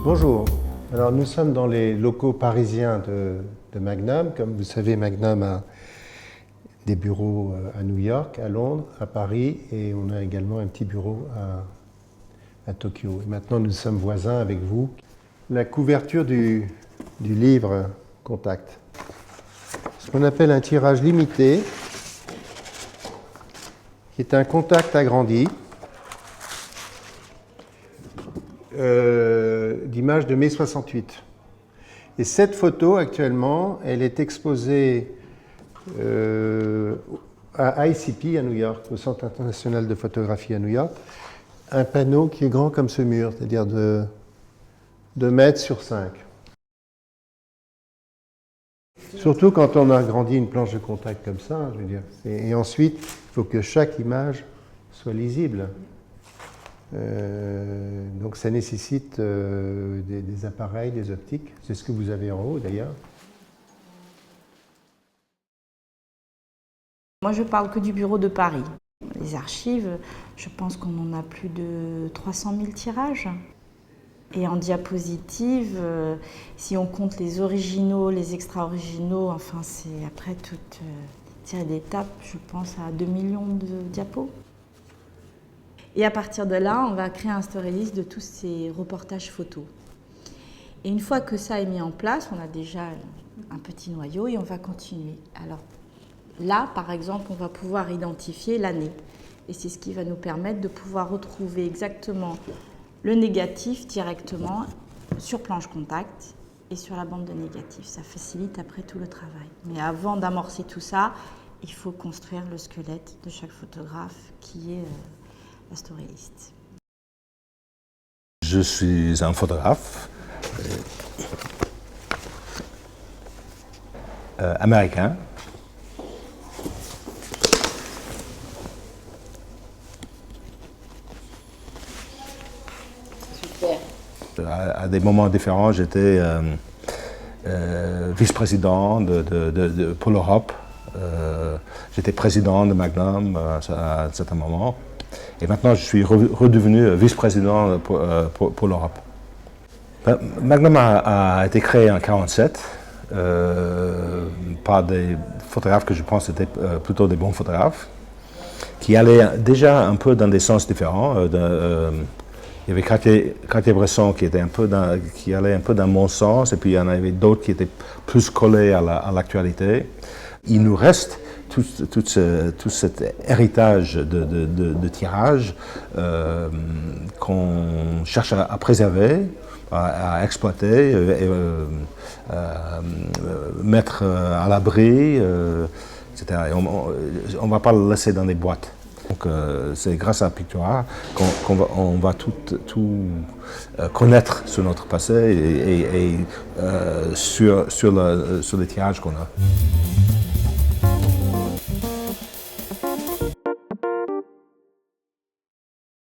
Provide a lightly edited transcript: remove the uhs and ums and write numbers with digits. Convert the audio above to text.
Bonjour, alors nous sommes dans les locaux parisiens de Magnum. Comme vous savez, Magnum a des bureaux à New York, à Londres, à Paris, et on a également un petit bureau à Tokyo. Et maintenant, nous sommes voisins avec vous. La couverture du livre Contact, ce qu'on appelle un tirage limité, qui est un Contact agrandi, d'images de mai 68. Et cette photo, actuellement, elle est exposée à ICP à New York, au Centre international de photographie à New York, un panneau qui est grand comme ce mur, c'est-à-dire de 2 mètres sur 5. Surtout quand on a agrandi une planche de contact comme ça, je veux dire. Et ensuite, il faut que chaque image soit lisible. Donc ça nécessite des appareils, des optiques. C'est ce que vous avez en haut d'ailleurs. Moi je parle que du bureau de Paris. Les archives, je pense qu'on en a plus de 300 000 tirages. Et en diapositive, si on compte les originaux, les extra-originaux, enfin c'est après toute tirée d'étape, je pense à 2 millions de diapos. Et à partir de là, on va créer un story list de tous ces reportages photos. Et une fois que ça est mis en place, on a déjà un petit noyau et on va continuer. Alors là, par exemple, on va pouvoir identifier l'année. Et c'est ce qui va nous permettre de pouvoir retrouver exactement le négatif directement sur planche contact et sur la bande de négatif. Ça facilite après tout le travail. Mais avant d'amorcer tout ça, il faut construire le squelette de chaque photographe qui est la story list. Je suis un photographe américain. Super. À des moments différents, j'étais vice-président pour l'Europe. J'étais président de Magnum à un certain moment. Et maintenant, je suis redevenu vice-président pour l'Europe. Magnum a été créé en 1947 par des photographes que je pense étaient plutôt des bons photographes, qui allaient déjà un peu dans des sens différents. Il y avait Cartier-Bresson qui allait un peu dans mon sens, et puis il y en avait d'autres qui étaient plus collés à l'actualité. Il nous reste tout cet héritage de tirage qu'on cherche à préserver, à exploiter, mettre à l'abri, etc. Et on ne va pas le laisser dans des boîtes. Donc c'est grâce à Pictura qu'on va tout connaître sur notre passé et sur les tirages qu'on a.